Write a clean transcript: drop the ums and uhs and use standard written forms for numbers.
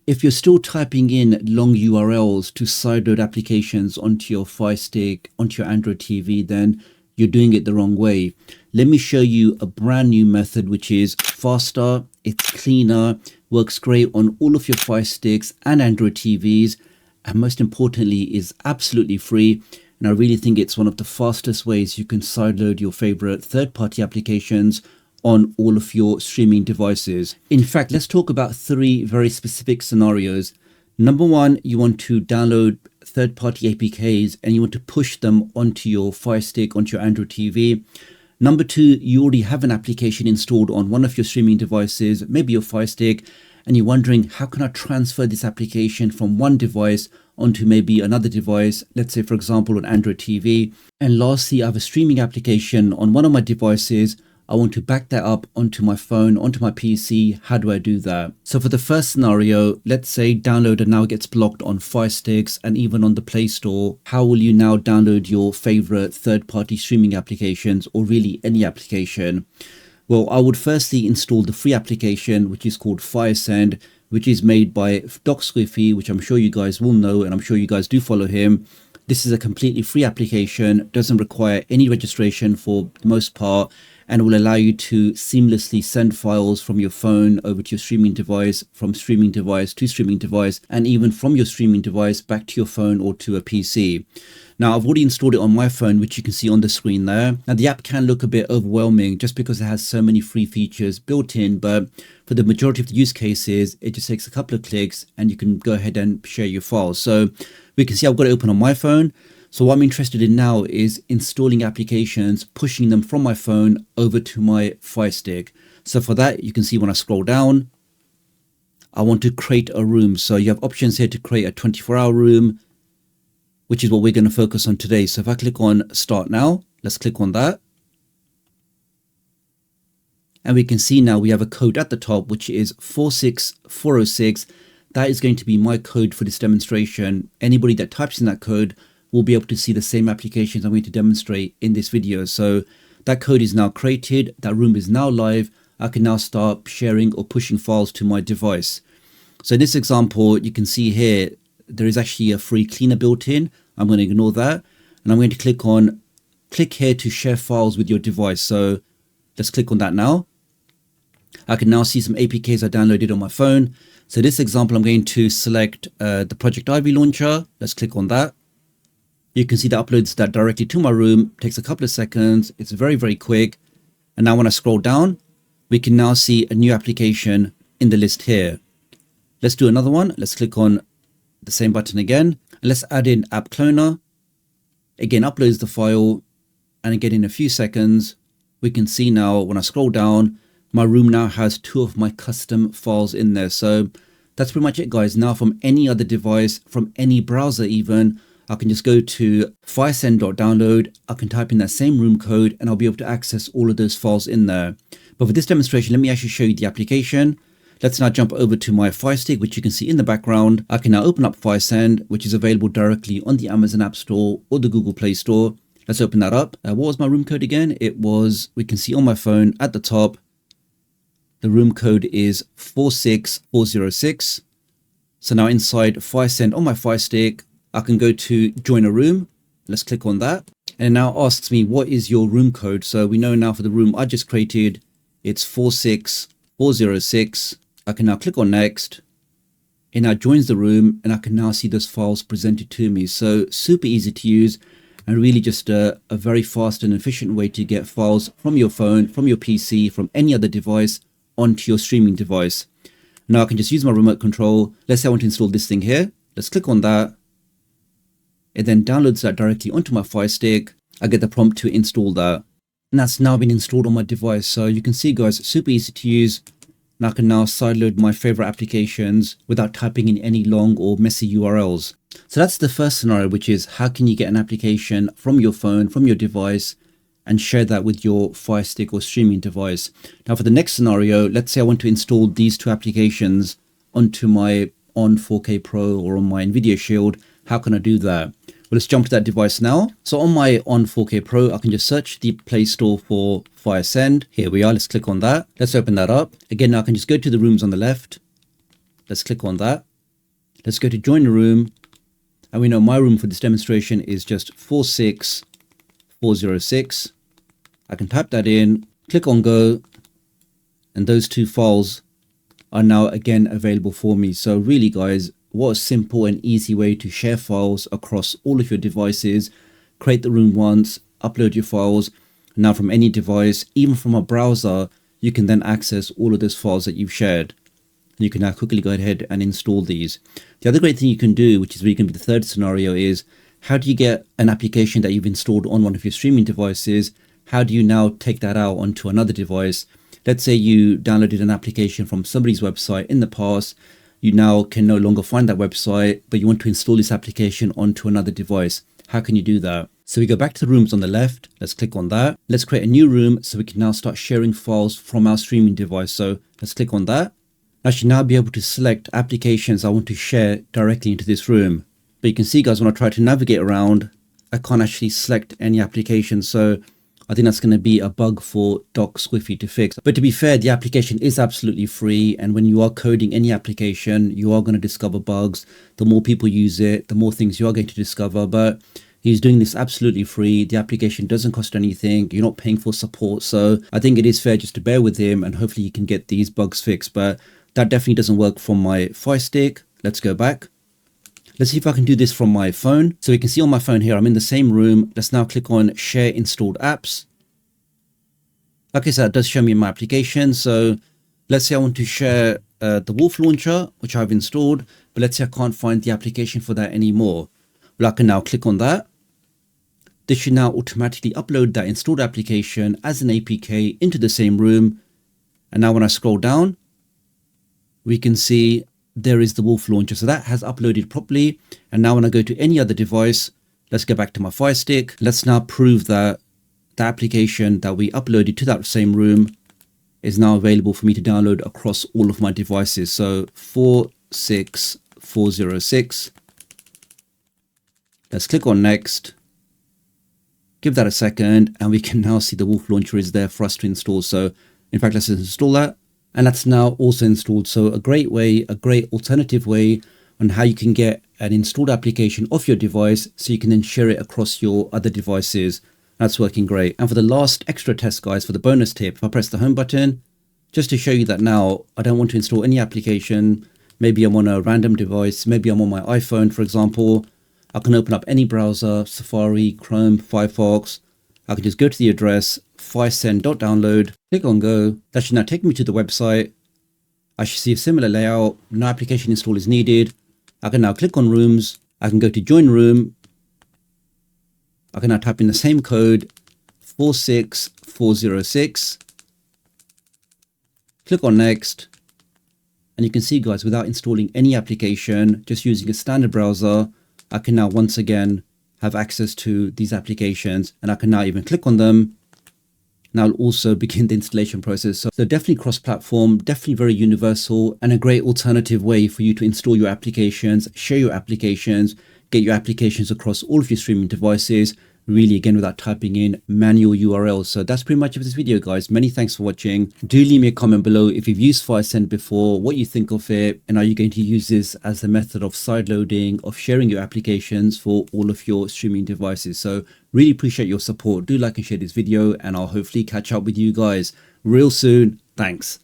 If you're still typing in long URLs to sideload applications onto your Firestick, onto your Android TV, then you're doing it the wrong way. Let me show you a brand new method which is faster, it's cleaner, works great on all of your Firesticks and Android TVs, and most importantly is absolutely free. And I really think it's one of the fastest ways you can sideload your favorite third-party applications on all of your streaming devices. In fact, let's talk about 3 very specific scenarios. Number 1, you want to download third-party APKs and you want to push them onto your Firestick, onto your Android TV. Number 2, you already have an application installed on one of your streaming devices, maybe your Firestick, and you're wondering, how can I transfer this application from one device onto maybe another device, let's say for example an Android TV. And lastly, I have a streaming application on one of my devices. I want to back that up onto my phone, onto my PC. How do I do that? So for the first scenario, let's say downloader now gets blocked on Firesticks and even on the Play Store. How will you now download your favorite third-party streaming applications, or really any application? Well, I would firstly install the free application, which is called Firesend, which is made by TechDoctorUK, which I'm sure you guys will know, and I'm sure you guys do follow him. This is a completely free application, doesn't require any registration for the most part, and will allow you to seamlessly send files from your phone over to your streaming device, from streaming device to streaming device, and even from your streaming device back to your phone or to a PC. Now, I've already installed it on my phone, which you can see on the screen there. Now, the app can look a bit overwhelming just because it has so many free features built in, but for the majority of the use cases, it just takes a couple of clicks and you can go ahead and share your files. So we can see I've got it open on my phone. So what I'm interested in now is installing applications, pushing them from my phone over to my Firestick. So for that, you can see when I scroll down, I want to create a room. So you have options here to create a 24-hour room, which is what we're going to focus on today. So if I click on Start Now, let's click on that. And we can see now we have a code at the top, which is 46406. That is going to be my code for this demonstration. Anybody that types in that code will be able to see the same applications I'm going to demonstrate in this video. So that code is now created. That room is now live. I can now start sharing or pushing files to my device. So in this example, you can see here, there is actually a free cleaner built in. I'm going to ignore that. And I'm going to click here to share files with your device. So let's click on that now. I can now see some APKs I downloaded on my phone. So this example, I'm going to select the Project Ivy launcher. Let's click on that. You can see that uploads that directly to my room. It takes a couple of seconds. It's very, very quick. And now when I scroll down, we can now see a new application in the list here. Let's do another one. Let's click on the same button again. And let's add in App Cloner. Again, uploads the file. And again, in a few seconds, we can see now when I scroll down, my room now has 2 of my custom files in there. So that's pretty much it, guys. Now from any other device, from any browser even, I can just go to firesend.download. I can type in that same room code and I'll be able to access all of those files in there. But for this demonstration, let me actually show you the application. Let's now jump over to my Firestick, which you can see in the background. I can now open up Firesend, which is available directly on the Amazon App Store or the Google Play Store. Let's open that up. What was my room code again? It was, we can see on my phone at the top, the room code is 46406. So now inside Firesend on my Firestick, I can go to join a room. Let's click on that. And it now asks me, what is your room code? So we know now for the room I just created, it's 46406. I can now click on next. It now joins the room and I can now see those files presented to me. So super easy to use and really just a very fast and efficient way to get files from your phone, from your PC, from any other device onto your streaming device. Now I can just use my remote control. Let's say I want to install this thing here. Let's click on that. It then downloads that directly onto my Firestick. I get the prompt to install that. And that's now been installed on my device. So you can see, guys, super easy to use. And I can now sideload my favorite applications without typing in any long or messy URLs. So that's the first scenario, which is how can you get an application from your phone, from your device, and share that with your Firestick or streaming device. Now for the next scenario, let's say I want to install these 2 applications onto my On 4K Pro or on my Nvidia Shield. How can I do that? Well, let's jump to that device now. So on my On 4K Pro, I can just search the Play Store for Firesend. Here we are. Let's click on that. Let's open that up. Again, now I can just go to the rooms on the left. Let's click on that. Let's go to join the room. And we know my room for this demonstration is just 46406. I can type that in, click on go, and those two files are now again available for me. So really guys, what a simple and easy way to share files across all of your devices. Create the room once, upload your files. Now from any device, even from a browser, you can then access all of those files that you've shared. You can now quickly go ahead and install these. The other great thing you can do, which is really going to be the third scenario, is how do you get an application that you've installed on one of your streaming devices? How do you now take that out onto another device? Let's say you downloaded an application from somebody's website in the past. You now can no longer find that website, but you want to install this application onto another device. How can you do that? So we go back to the rooms on the left. Let's click on that. Let's create a new room so we can now start sharing files from our streaming device. So let's click on that. I should now be able to select applications I want to share directly into this room. But you can see guys, when I try to navigate around, I can't actually select any application. So I think that's going to be a bug for Doc Squiffy to fix. But to be fair, the application is absolutely free. And when you are coding any application, you are going to discover bugs. The more people use it, the more things you are going to discover. But he's doing this absolutely free. The application doesn't cost anything. You're not paying for support. So I think it is fair just to bear with him and hopefully you can get these bugs fixed. But that definitely doesn't work from my Firestick. Let's go back. Let's see if I can do this from my phone. So you can see on my phone here, I'm in the same room. Let's now click on share installed apps. Okay, so that does show me my application. So let's say I want to share the Wolf launcher, which I've installed, but let's say I can't find the application for that anymore. Well, I can now click on that. This should now automatically upload that installed application as an APK into the same room. And now when I scroll down, we can see there is the Wolf launcher. So that has uploaded properly. And now when I go to any other device, let's go back to my Firestick. Let's now prove that the application that we uploaded to that same room is now available for me to download across all of my devices. So 46406. Let's click on next. Give that a second and we can now see the Wolf launcher is there for us to install. So in fact, let's install that. And that's now also installed. So a great way, a great alternative way on how you can get an installed application off your device so you can then share it across your other devices. That's working great. And for the last extra test, guys, for the bonus tip, if I press the home button, just to show you that now I don't want to install any application. Maybe I'm on a random device. Maybe I'm on my iPhone, for example. I can open up any browser, Safari, Chrome, Firefox. I can just go to the address, firesend.download, click on go. That should now take me to the website. I should see a similar layout. No application install is needed. I can now click on rooms. I can go to join room. I can now type in the same code, 46406. Click on next. And you can see guys, without installing any application, just using a standard browser, I can now once again have access to these applications and I can now even click on them. Now I'll also begin the installation process. So definitely cross-platform, definitely very universal and a great alternative way for you to install your applications, share your applications, get your applications across all of your streaming devices, really again without typing in manual URLs. So that's pretty much it for this video guys. Many thanks for watching. Do leave me a comment below if you've used Firesend before, what you think of it, and are you going to use this as a method of sideloading, of sharing your applications for all of your streaming devices. So really appreciate your support. Do like and share this video and I'll hopefully catch up with you guys real soon. Thanks.